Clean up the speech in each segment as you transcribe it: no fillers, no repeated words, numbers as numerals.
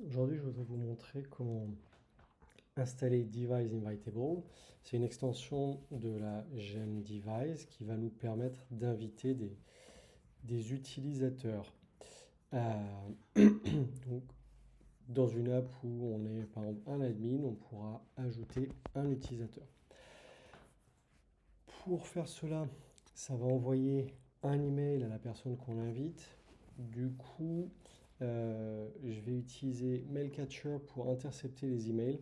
Aujourd'hui, je voudrais vous montrer comment installer Device Invitable. C'est une extension de la gemme Device qui va nous permettre d'inviter des utilisateurs. Donc, dans une app où on est par exemple un admin, on pourra ajouter un utilisateur. Pour faire cela, ça va envoyer un email à la personne qu'on invite. Du coup, je vais utiliser Mailcatcher pour intercepter les emails.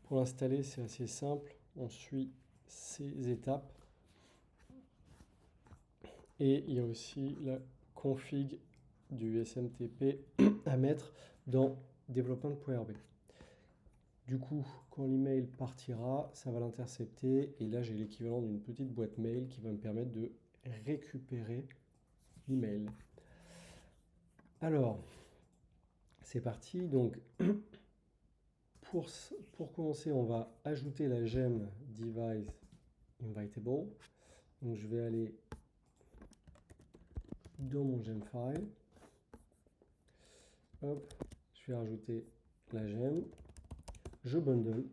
Pour l'installer, c'est assez simple. On suit ces étapes. Et il y a aussi la config du SMTP à mettre dans development.rb. Du coup, quand l'email partira, ça va l'intercepter. Et là, j'ai l'équivalent d'une petite boîte mail qui va me permettre de récupérer l'email. Alors, c'est parti. Donc, pour commencer, on va ajouter la gemme Device Invitable. Donc, je vais aller dans mon gem file. Hop, je vais rajouter la gemme. Je bundle.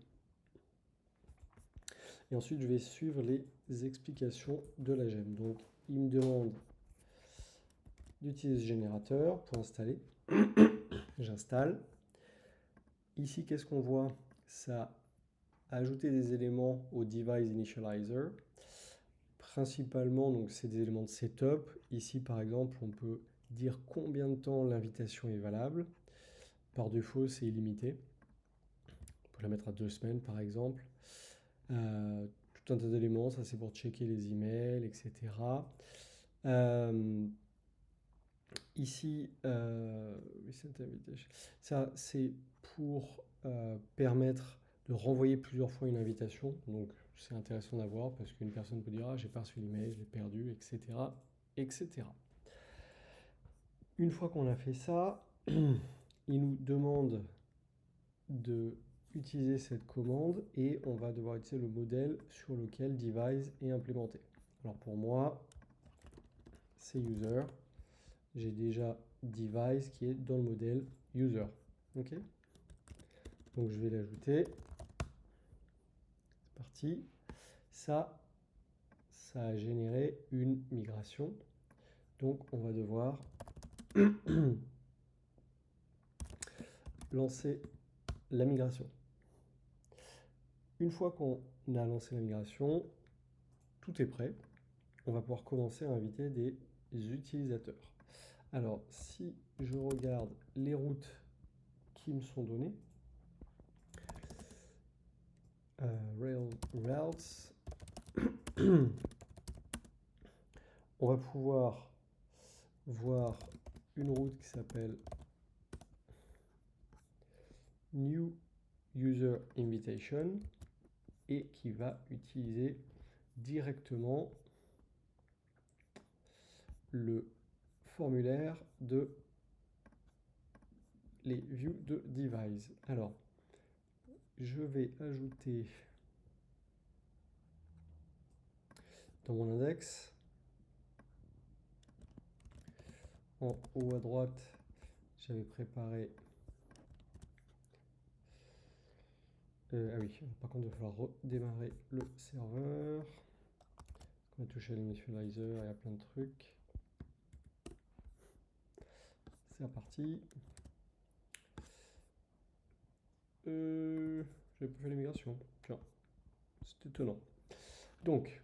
Et ensuite, je vais suivre les explications de la gemme. Donc, il me demande d'utiliser ce générateur pour installer. J'installe. Ici, qu'est-ce qu'on voit? Ça a ajouté des éléments au device initializer. Principalement, donc c'est des éléments de setup. Ici, par exemple, on peut dire combien de temps l'invitation est valable. Par défaut, c'est illimité. On peut la mettre à 2 semaines, par exemple. Tout un tas d'éléments, ça c'est pour checker les emails, etc. Ici, ça c'est pour permettre de renvoyer plusieurs fois une invitation. Donc c'est intéressant d'avoir parce qu'une personne peut dire ah, j'ai pas reçu l'email, je l'ai perdu, etc., etc. Une fois qu'on a fait ça, il nous demande de utiliser cette commande et on va devoir utiliser le modèle sur lequel device est implémenté. Alors pour moi, c'est user. J'ai déjà device qui est dans le modèle user. Ok. Donc je vais l'ajouter. C'est parti. Ça a généré une migration. Donc on va devoir lancer la migration. Une fois qu'on a lancé la migration, tout est prêt. On va pouvoir commencer à inviter des utilisateurs. Alors, si je regarde les routes qui me sont données, routes, on va pouvoir voir une route qui s'appelle New User Invitation et qui va utiliser directement le formulaire de les views de device. Alors, je vais ajouter dans mon index, en haut à droite, j'avais préparé. Ah oui, par contre, il va falloir redémarrer le serveur. On a touché à l'initializer, il y a plein de trucs. C'est reparti. J'avais pas fait la migration. Tiens, c'est étonnant. Donc,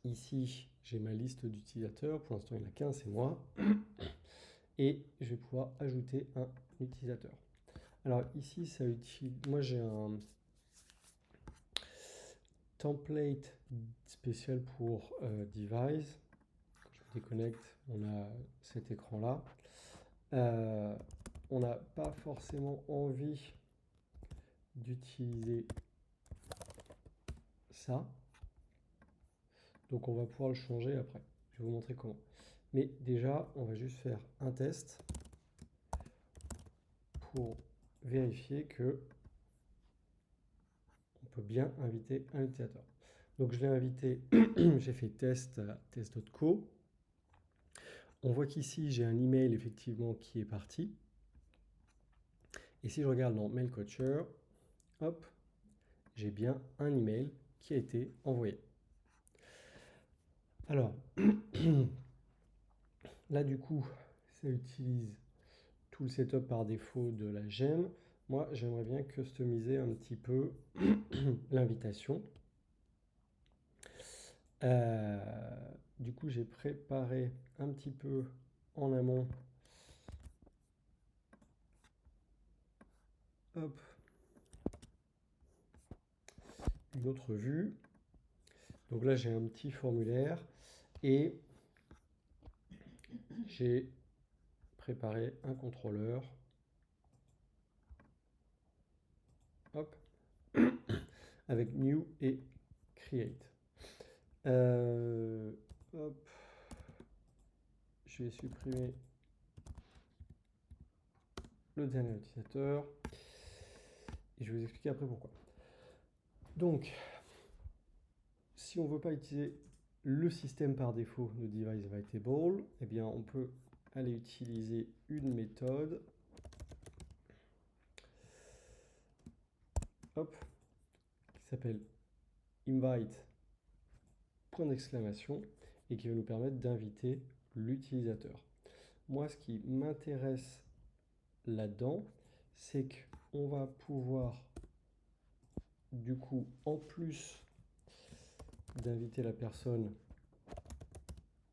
ici, j'ai ma liste d'utilisateurs. Pour l'instant, il n'y en a qu'un, c'est moi. Et je vais pouvoir ajouter un utilisateur. Alors ici, ça utilise. Moi, j'ai un template spécial pour device. Quand je me déconnecte, on a cet écran-là. On n'a pas forcément envie d'utiliser ça. Donc on va pouvoir le changer après. Je vais vous montrer comment. Mais déjà, on va juste faire un test pour vérifier que on peut bien inviter un utilisateur. Donc je l'ai invité, j'ai fait test.co. on voit qu'ici, j'ai un email effectivement qui est parti. Et si je regarde dans Mail Catcher, hop, j'ai bien un email qui a été envoyé. Alors, là du coup, ça utilise tout le setup par défaut de la gemme. Moi, j'aimerais bien customiser un petit peu l'invitation. Du coup, j'ai préparé un petit peu en amont. Hop. Une autre vue. Donc là, j'ai un petit formulaire et j'ai préparé un contrôleur. Hop. Avec new et create. Hop. Je vais supprimer le dernier utilisateur et je vais vous expliquer après pourquoi. Donc, si on ne veut pas utiliser le système par défaut de device_invitable, eh bien on peut aller utiliser une méthode hop, qui s'appelle invite point d'exclamation et qui va nous permettre d'inviter l'utilisateur. Moi, ce qui m'intéresse là-dedans, c'est qu'on va pouvoir, du coup, en plus d'inviter la personne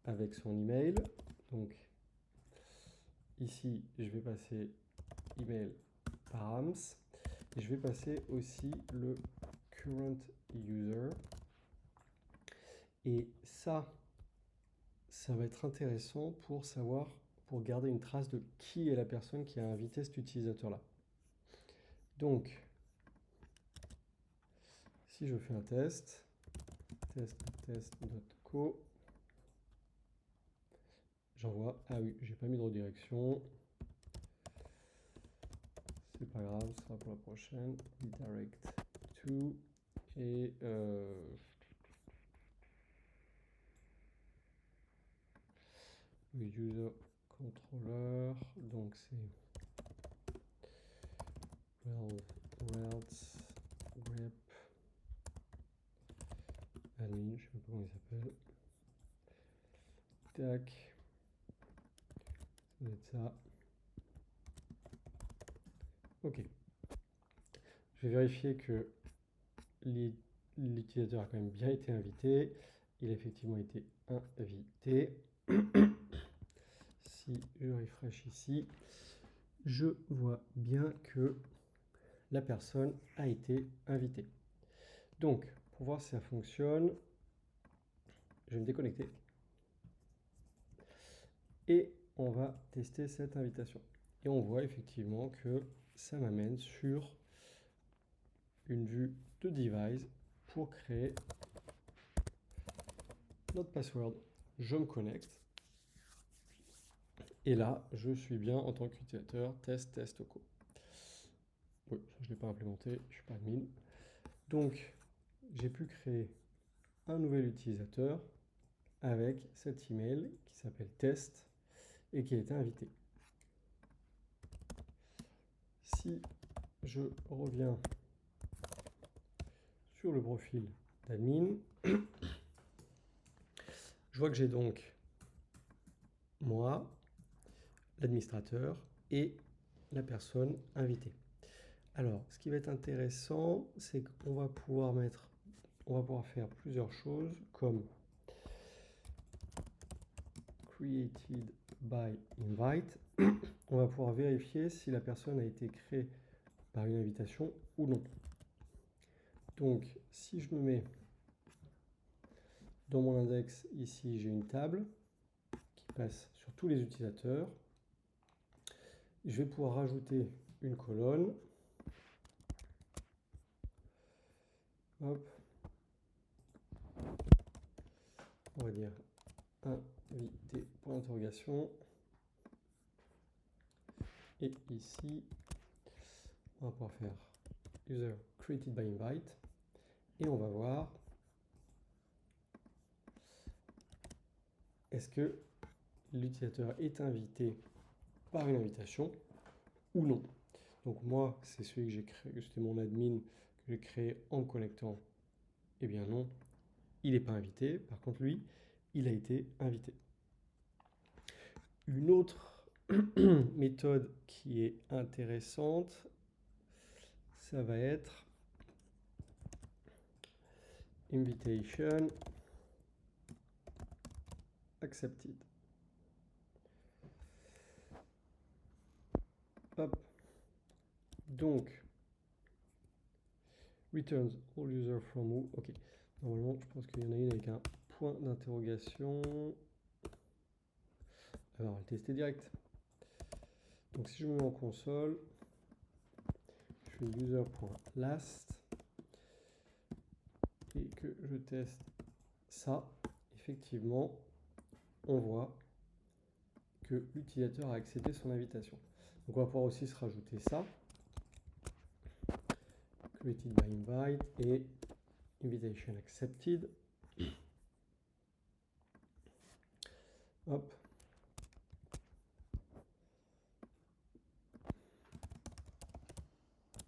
avec son email, donc ici, je vais passer email params et je vais passer aussi le current user. Et ça va être intéressant pour savoir, pour garder une trace de qui est la personne qui a invité cet utilisateur-là. Donc, si je fais un test, test.co, j'envoie, ah oui, j'ai pas mis de redirection, c'est pas grave, ce sera pour la prochaine, redirect to, et user controller, donc c'est routes grep admin, je sais pas comment il s'appelle. Tac, ça doit être ça. Ok. Je vais vérifier que l'utilisateur a quand même bien été invité. Il a effectivement été invité. Si je refresh ici, je vois bien que la personne a été invitée. Donc, pour voir si ça fonctionne, je vais me déconnecter. Et on va tester cette invitation. Et on voit effectivement que ça m'amène sur une vue de device pour créer notre password. Je me connecte. Et là, je suis bien en tant qu'utilisateur test.co. Oui, ça je ne l'ai pas implémenté, je ne suis pas admin. Donc, j'ai pu créer un nouvel utilisateur avec cet email qui s'appelle test et qui a été invité. Si je reviens sur le profil d'admin, je vois que j'ai donc moi, l'administrateur et la personne invitée. Alors, ce qui va être intéressant, c'est qu'on va pouvoir faire plusieurs choses comme created by invite. On va pouvoir vérifier si la personne a été créée par une invitation ou non. Donc, si je me mets dans mon index, ici, j'ai une table qui passe sur tous les utilisateurs. Je vais pouvoir rajouter une colonne. Hop. On va dire invité point d'interrogation. Et ici, on va pouvoir faire user created by invite. Et on va voir est-ce que l'utilisateur est invité par une invitation ou non. Donc moi, c'est celui que j'ai créé, c'était mon admin que j'ai créé en connectant. Eh bien non, il n'est pas invité. Par contre, lui, il a été invité. Une autre méthode qui est intéressante, ça va être invitation accepted. Hop. Donc, returns all user from who. Ok. Normalement, je pense qu'il y en a une avec un point d'interrogation. Alors, on va le tester direct. Donc, si je me mets en console, je fais user.last et que je teste ça, effectivement, on voit que l'utilisateur a accepté son invitation. Donc, on va pouvoir aussi se rajouter ça. Created by invite et invitation accepted. Hop.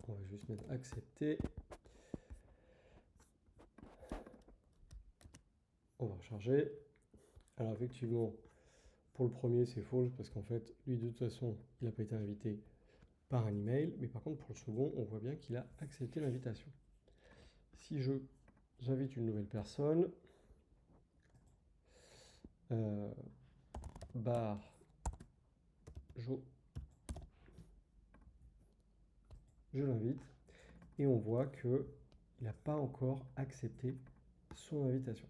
On va juste mettre accepté. On va recharger. Alors effectivement, pour le premier, c'est false parce qu'en fait, lui de toute façon, il n'a pas été invité par un email. Mais par contre, pour le second, on voit bien qu'il a accepté l'invitation. Si j'invite une nouvelle personne, bar Jo, je l'invite et on voit qu'il n'a pas encore accepté son invitation.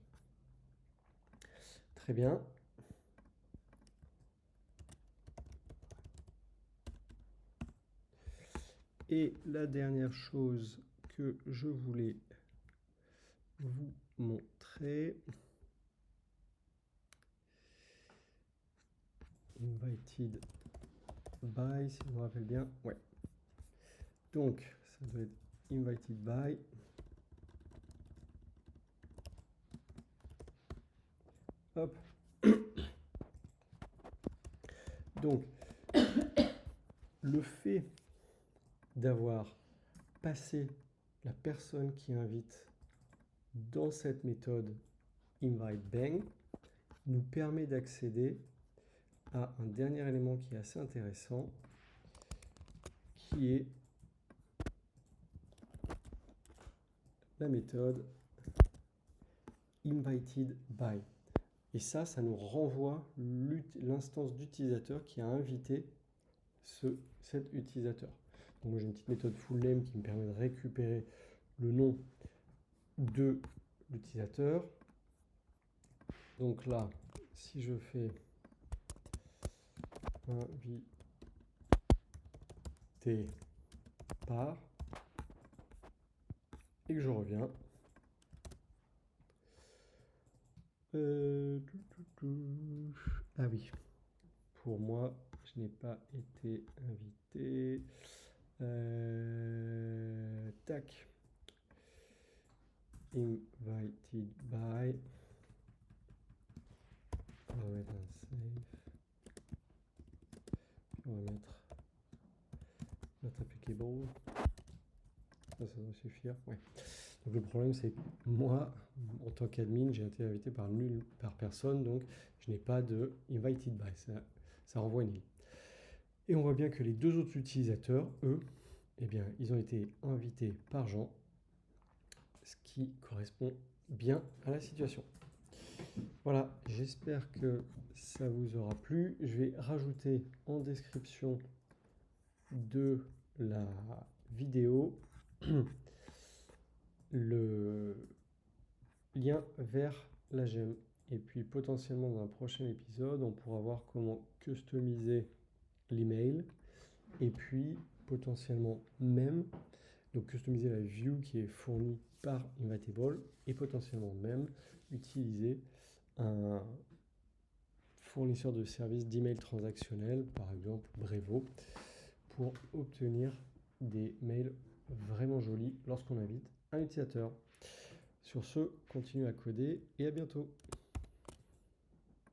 Très bien. Et la dernière chose que je voulais vous montrer, invited by, si je me rappelle bien, ouais. Donc, ça doit être invited by. Hop. Donc, le fait d'avoir passé la personne qui invite dans cette méthode invite bang nous permet d'accéder à un dernier élément qui est assez intéressant, qui est la méthode invited by. Et ça nous renvoie l'instance d'utilisateur qui a invité cet utilisateur. Donc moi j'ai une petite méthode full name qui me permet de récupérer le nom de l'utilisateur. Donc là, si je fais invité par et que je reviens, ah oui, pour moi, je n'ai pas été invité. Tac. Invited by. On va mettre un save. On va mettre not applicable. Ça doit suffire. Ouais. Donc le problème, c'est que moi, en tant qu'admin, j'ai été invité par personne, donc je n'ai pas de invited by. Ça renvoie une ligne. Et on voit bien que les deux autres utilisateurs, eux, eh bien, ils ont été invités par Jean, ce qui correspond bien à la situation. Voilà, j'espère que ça vous aura plu. Je vais rajouter en description de la vidéo le lien vers la gemme. Et puis potentiellement dans un prochain épisode, on pourra voir comment customiser l'email et puis potentiellement même, donc customiser la view qui est fournie par Invitable et potentiellement même utiliser un fournisseur de services d'email transactionnel, par exemple Brevo, pour obtenir des mails vraiment jolis lorsqu'on invite un utilisateur. Sur ce, continuez à coder et à bientôt.